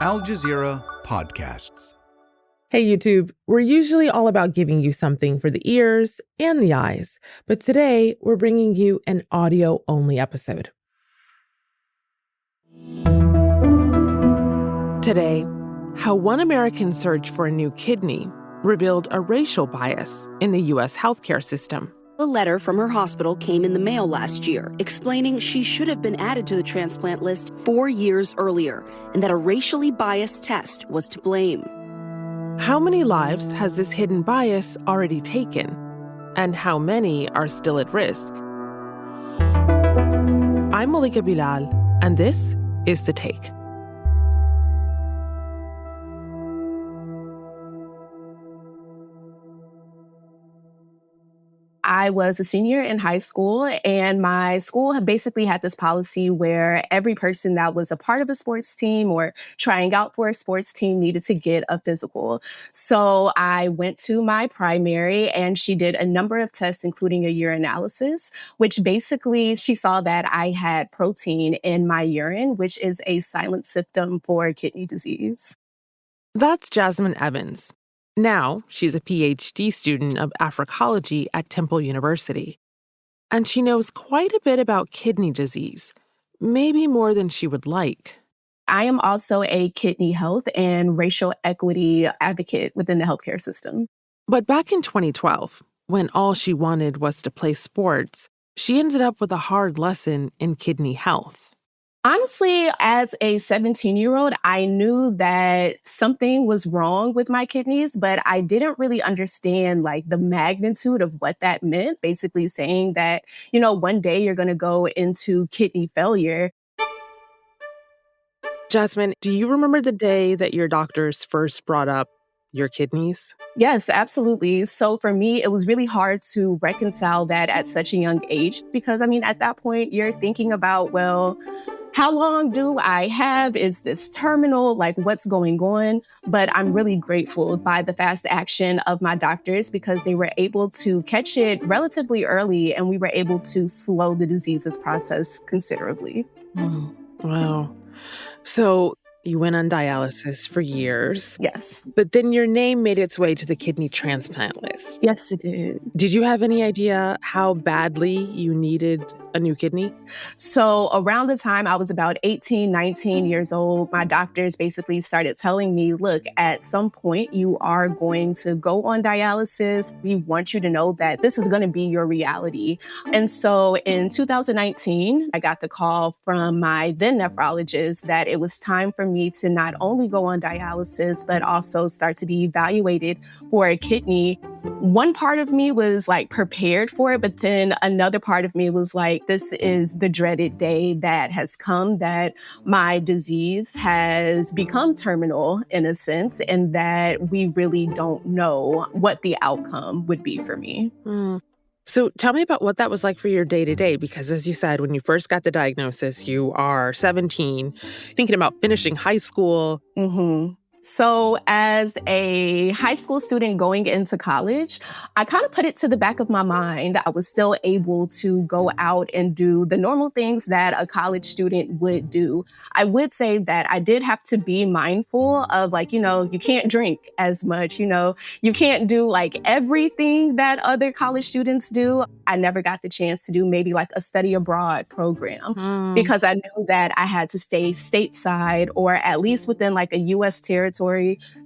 Al Jazeera Podcasts. Hey, YouTube. We're usually all about giving you something for the ears and the eyes, but today we're bringing you an audio-only episode. Today, how one American search for a new kidney revealed a racial bias in the U.S. healthcare system. A letter from her hospital came in the mail last year explaining she should have been added to the transplant list 4 years earlier and that a racially biased test was to blame. How many lives has this hidden bias already taken? And how many are still at risk? I'm Malika Bilal, and this is The Take. I was a senior in high school, and my school had basically had this policy where every person that was a part of a sports team or trying out for a sports team needed to get a physical. So I went to my primary, and she did a number of tests, including a urinalysis, which basically she saw that I had protein in my urine, which is a silent symptom for kidney disease. That's Jazmin Evans. Now, she's a PhD student of Africology at Temple University. And she knows quite a bit about kidney disease, maybe more than she would like. I am also a kidney health and racial equity advocate within the healthcare system. But back in 2012, when all she wanted was to play sports, she ended up with a hard lesson in kidney health. Honestly, as a 17-year-old, I knew that something was wrong with my kidneys, but I didn't really understand the magnitude of what that meant. Basically saying that, one day you're going to go into kidney failure. Jazmin, do you remember the day that your doctors first brought up your kidneys? Yes, absolutely. So for me, it was really hard to reconcile that at such a young age because, at that point, you're thinking about, how long do I have? Is this terminal? What's going on? But I'm really grateful by the fast action of my doctors because they were able to catch it relatively early and we were able to slow the disease's process considerably. Oh, wow. So you went on dialysis for years. Yes. But then your name made its way to the kidney transplant list. Yes, it did. Did you have any idea how badly you needed a new kidney? So around the time I was about 18, 19 years old, my doctors basically started telling me, look, at some point you are going to go on dialysis. We want you to know that this is going to be your reality. And so in 2019, I got the call from my then nephrologist that it was time for me to not only go on dialysis, but also start to be evaluated for a kidney. One part of me was prepared for it, but then another part of me was this is the dreaded day that has come, that my disease has become terminal in a sense, and that we really don't know what the outcome would be for me. So tell me about what that was like for your day-to-day, because as you said, when you first got the diagnosis, you are 17, thinking about finishing high school. Mm-hmm. So as a high school student going into college, I kind of put it to the back of my mind. I was still able to go out and do the normal things that a college student would do. I would say that I did have to be mindful of you can't drink as much, you can't do everything that other college students do. I never got the chance to do maybe a study abroad program because I knew that I had to stay stateside or at least within a U.S. territory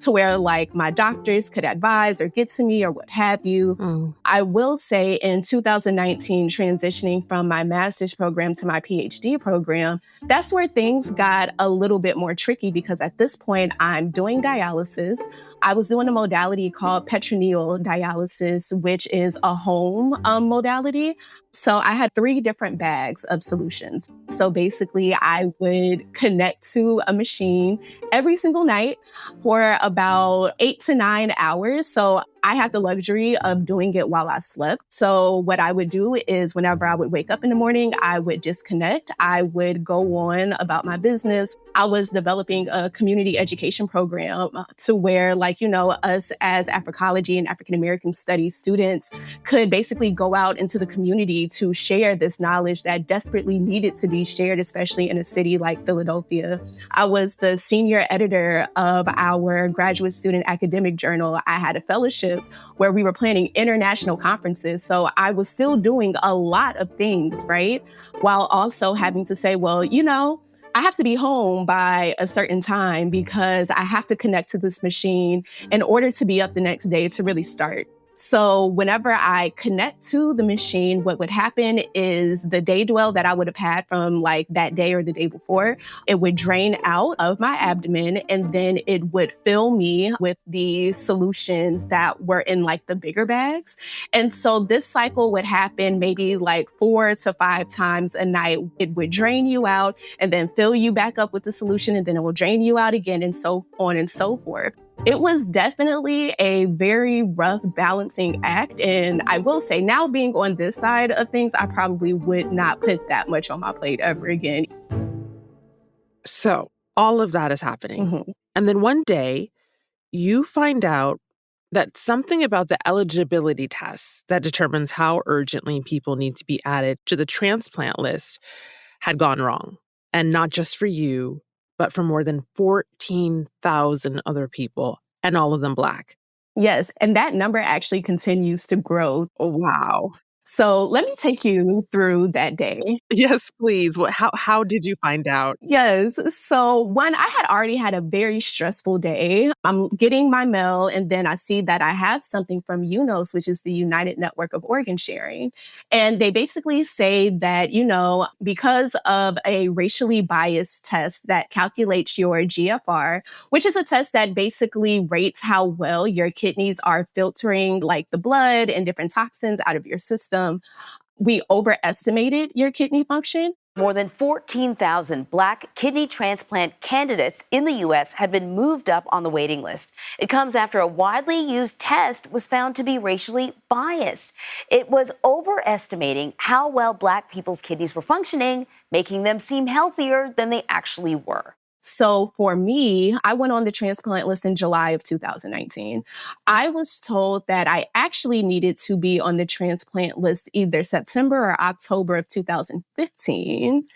to where my doctors could advise or get to me or what have you. I will say in 2019, transitioning from my master's program to my PhD program, that's where things got a little bit more tricky because at this point I'm doing dialysis. I was doing a modality called peritoneal dialysis, which is a home modality. So I had 3 different bags of solutions. So basically, I would connect to a machine every single night for about 8 to 9 hours. So I had the luxury of doing it while I slept. So what I would do is whenever I would wake up in the morning, I would disconnect. I would go on about my business. I was developing a community education program to where, like, us as Africology and African American studies students could basically go out into the community to share this knowledge that desperately needed to be shared, especially in a city like Philadelphia. I was the senior editor of our graduate student academic journal. I had a fellowship where we were planning international conferences. So I was still doing a lot of things, right? While also having to say, well, I have to be home by a certain time because I have to connect to this machine in order to be up the next day to really start. So whenever I connect to the machine, what would happen is the day dwell that I would have had from like that day or the day before, it would drain out of my abdomen, and then it would fill me with the solutions that were in like the bigger bags. And so this cycle would happen maybe like 4 to 5 times a night. It would drain you out and then fill you back up with the solution, and then it will drain you out again, and so on and so forth. It was definitely a very rough balancing act. And I will say, now being on this side of things, I probably would not put that much on my plate ever again. So all of that is happening. Mm-hmm. And then one day, you find out that something about the eligibility test that determines how urgently people need to be added to the transplant list had gone wrong. And not just for you, but for more than 14,000 other people, and all of them Black. Yes, and that number actually continues to grow. Oh, wow. So let me take you through that day. Yes, please. How did you find out? Yes. So one, I had already had a very stressful day. I'm getting my mail, and then I see that I have something from UNOS, which is the United Network of Organ Sharing. And they basically say that, because of a racially biased test that calculates your GFR, which is a test that basically rates how well your kidneys are filtering like the blood and different toxins out of your system, we overestimated your kidney function. More than 14,000 Black kidney transplant candidates in the U.S. have been moved up on the waiting list. It comes after a widely used test was found to be racially biased. It was overestimating how well Black people's kidneys were functioning, making them seem healthier than they actually were. So for me, I went on the transplant list in July of 2019. I was told that I actually needed to be on the transplant list either September or October of 2015,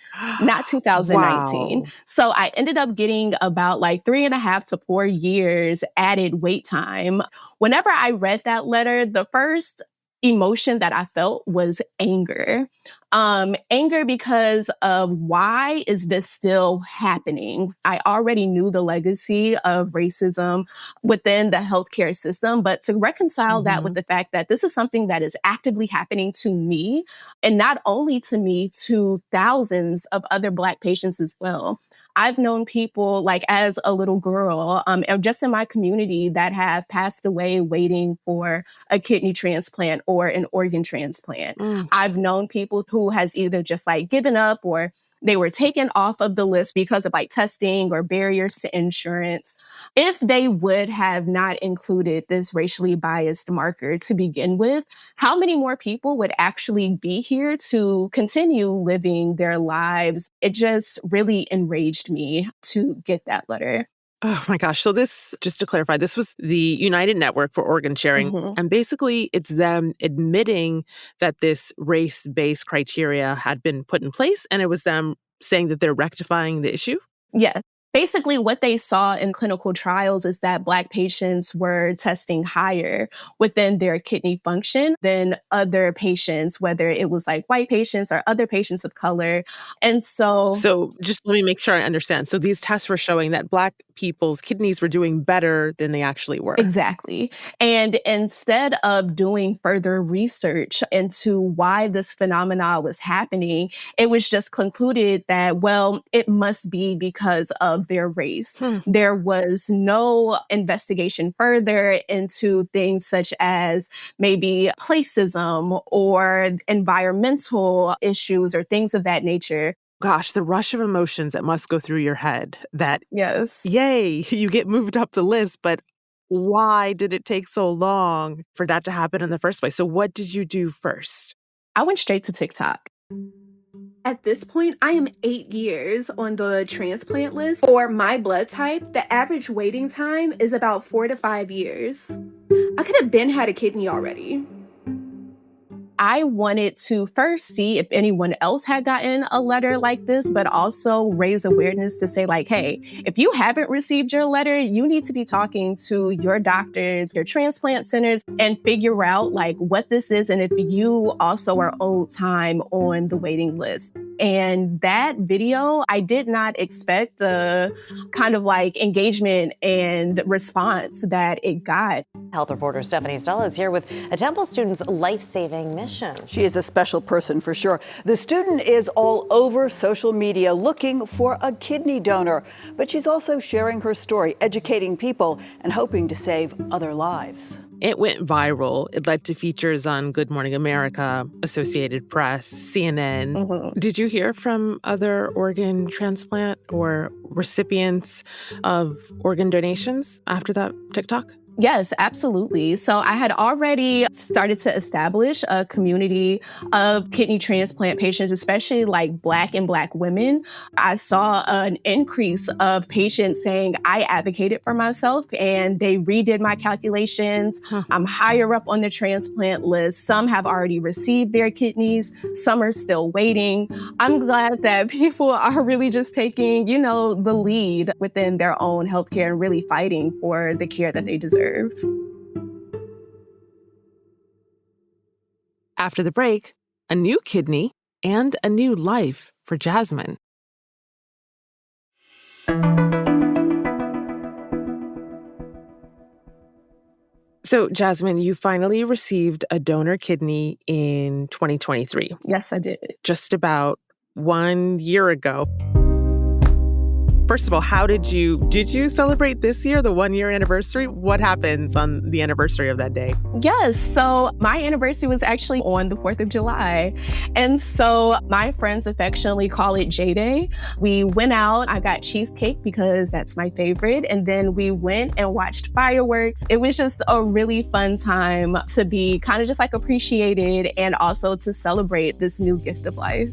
not 2019. Wow. So I ended up getting about like 3.5 to 4 years added wait time. Whenever I read that letter, the first emotion that I felt was anger. Anger because of why is this still happening? I already knew the legacy of racism within the healthcare system, but to reconcile that with the fact that this is something that is actively happening to me, and not only to me, to thousands of other Black patients as well. I've known people, like as a little girl, just in my community, that have passed away waiting for a kidney transplant or an organ transplant. I've known people who has either just like given up, or they were taken off of the list because of like testing or barriers to insurance. If they would have not included this racially biased marker to begin with, how many more people would actually be here to continue living their lives? It just really enraged me to get that letter. Oh my gosh. So this, just to clarify, this was the United Network for Organ Sharing. And basically it's them admitting that this race-based criteria had been put in place, and it was them saying that they're rectifying the issue? Yes. Basically, what they saw in clinical trials is that Black patients were testing higher within their kidney function than other patients, whether it was like white patients or other patients of color. And so just let me make sure I understand. So these tests were showing that Black people's kidneys were doing better than they actually were. Exactly. And instead of doing further research into why this phenomena was happening, it was just concluded that, well, it must be because of their race. There was no investigation further into things such as maybe placism or environmental issues or things of that nature. Gosh, the rush of emotions that must go through your head that, Yes. yay, you get moved up the list, but why did it take so long for that to happen in the first place? So what did you do first? I went straight to TikTok. At this point, I am 8 years on the transplant list. For my blood type, the average waiting time is about 4 to 5 years. I could have been had a kidney already. I wanted to first see if anyone else had gotten a letter like this, but also raise awareness to say like, hey, if you haven't received your letter, you need to be talking to your doctors, your transplant centers, and figure out like what this is and if you also are owed time on the waiting list. And that video, I did not expect the kind of like engagement and response that it got. Health reporter Stephanie Stella is here with a Temple student's life-saving mission. She is a special person for sure. The student is all over social media looking for a kidney donor, but she's also sharing her story, educating people, and hoping to save other lives. It went viral. It led to features on Good Morning America, Associated Press, CNN. Mm-hmm. Did you hear from other organ transplant or recipients of organ donations after that TikTok? Yes, absolutely. So I had already started to establish a community of kidney transplant patients, especially like Black and Black women. I saw an increase of patients saying, I advocated for myself and they redid my calculations. I'm higher up on the transplant list. Some have already received their kidneys. Some are still waiting. I'm glad that people are really just taking, the lead within their own healthcare and really fighting for the care that they deserve. After the break, a new kidney and a new life for Jazmin. So, Jazmin, you finally received a donor kidney in 2023. Yes, I did. Just about 1 year ago. First of all, did you celebrate this year, the 1 year anniversary? What happens on the anniversary of that day? Yes. So my anniversary was actually on the 4th of July. And so my friends affectionately call it J-Day. We went out. I got cheesecake because that's my favorite. And then we went and watched fireworks. It was just a really fun time to be kind of just like appreciated and also to celebrate this new gift of life.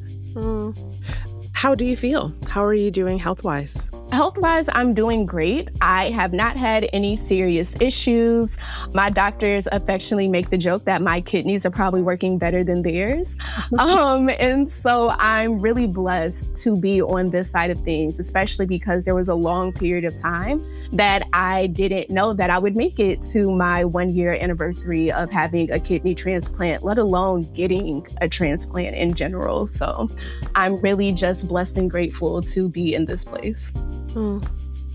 How do you feel? How are you doing health-wise? Health-wise, I'm doing great. I have not had any serious issues. My doctors affectionately make the joke that my kidneys are probably working better than theirs. And so I'm really blessed to be on this side of things, especially because there was a long period of time that I didn't know that I would make it to my 1 year anniversary of having a kidney transplant, let alone getting a transplant in general. So I'm really just blessed and grateful to be in this place.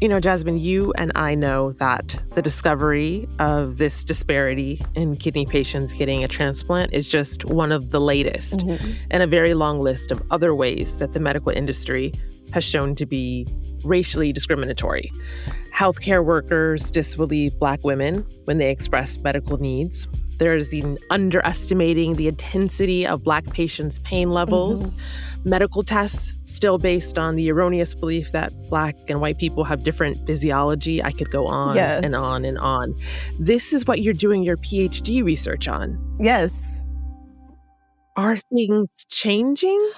Jazmin, you and I know that the discovery of this disparity in kidney patients getting a transplant is just one of the latest in a very long list of other ways that the medical industry has shown to be racially discriminatory. Healthcare workers disbelieve Black women when they express medical needs. There's the underestimating the intensity of Black patients' pain levels. Medical tests still based on the erroneous belief that Black and white people have different physiology. I could go on and on and on. This is what you're doing your PhD research on. Yes. Are things changing?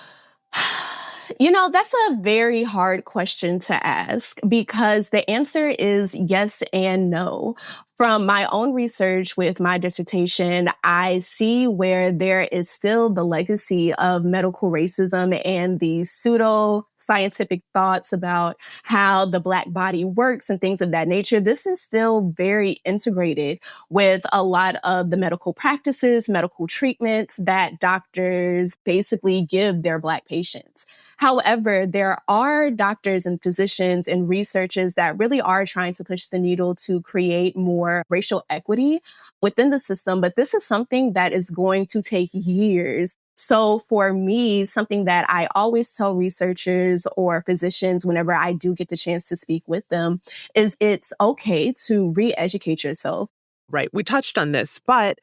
That's a very hard question to ask because the answer is yes and no. From my own research with my dissertation, I see where there is still the legacy of medical racism and the pseudo-scientific thoughts about how the Black body works and things of that nature. This is still very integrated with a lot of the medical practices, medical treatments that doctors basically give their Black patients. However, there are doctors and physicians and researchers that really are trying to push the needle to create more racial equity within the system. But this is something that is going to take years. So for me, something that I always tell researchers or physicians whenever I do get the chance to speak with them is it's okay to re-educate yourself. Right. We touched on this, but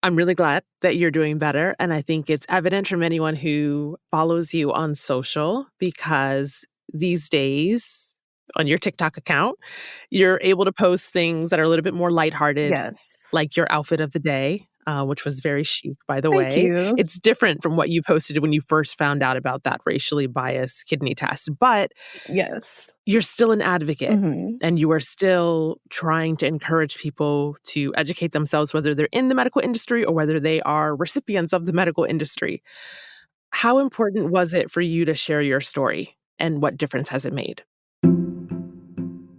I'm really glad that you're doing better. And I think it's evident from anyone who follows you on social because these days, on your TikTok account. You're able to post things that are a little bit more lighthearted, Yes. like your outfit of the day, which was very chic, by the Thank way. you. It's different from what you posted when you first found out about that racially biased kidney test, but Yes. you're still an advocate. Hmm. And you are still trying to encourage people to educate themselves, whether they're in the medical industry or whether they are recipients of the medical industry. How important was it for you to share your story, and what difference has it made?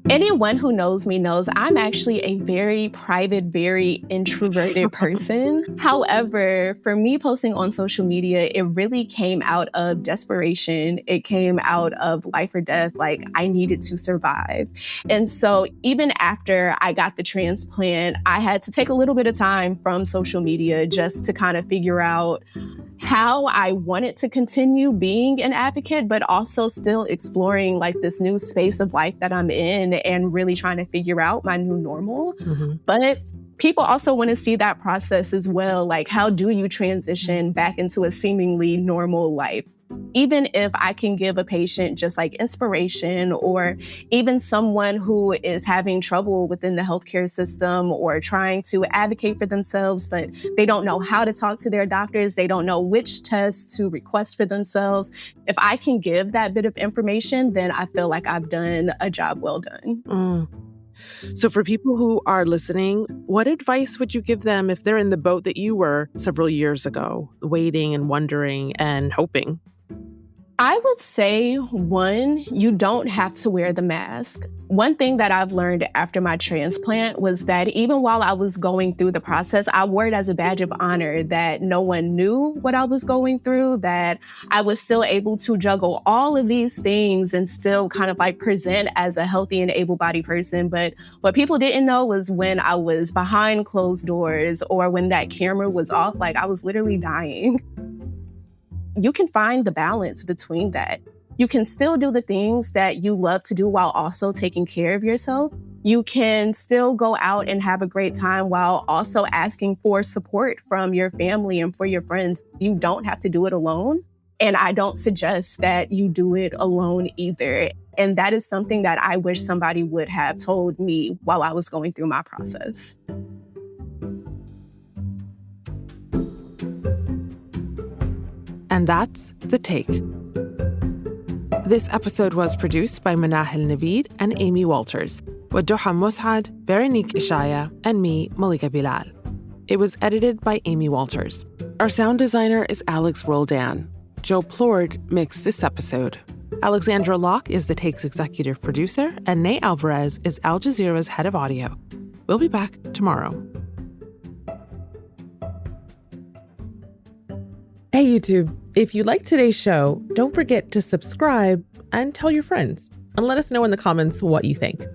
Anyone who knows me knows I'm actually a very private, very introverted person. However, for me posting on social media, it really came out of desperation. It came out of life or death, like I needed to survive. And so even after I got the transplant, I had to take a little bit of time from social media just to kind of figure out how I wanted to continue being an advocate, but also still exploring like this new space of life that I'm in and really trying to figure out my new normal. Mm-hmm. But people also want to see that process as well. Like, how do you transition back into a seemingly normal life? Even if I can give a patient just like inspiration, or even someone who is having trouble within the healthcare system or trying to advocate for themselves, but they don't know how to talk to their doctors, they don't know which tests to request for themselves. If I can give that bit of information, then I feel like I've done a job well done. Mm. So for people who are listening, what advice would you give them if they're in the boat that you were several years ago, waiting and wondering and hoping? I would say, one, you don't have to wear the mask. One thing that I've learned after my transplant was that even while I was going through the process, I wore it as a badge of honor that no one knew what I was going through, that I was still able to juggle all of these things and still kind of like present as a healthy and able-bodied person. But what people didn't know was when I was behind closed doors or when that camera was off, like I was literally dying. You can find the balance between that. You can still do the things that you love to do while also taking care of yourself. You can still go out and have a great time while also asking for support from your family and for your friends. You don't have to do it alone. And I don't suggest that you do it alone either. And that is something that I wish somebody would have told me while I was going through my process. And that's The Take. This episode was produced by Manahil Naveed and Amy Walters, with Mohannad, Veronique Eshaya, and me, Malika Bilal. It was edited by Amy Walters. Our sound designer is Alex Roldan. Joe Plourde mixed this episode. Alexandra Locke is The Take's executive producer, and Ney Alvarez is Al Jazeera's head of audio. We'll be back tomorrow. Hey, YouTube. If you liked today's show, don't forget to subscribe and tell your friends. And let us know in the comments what you think.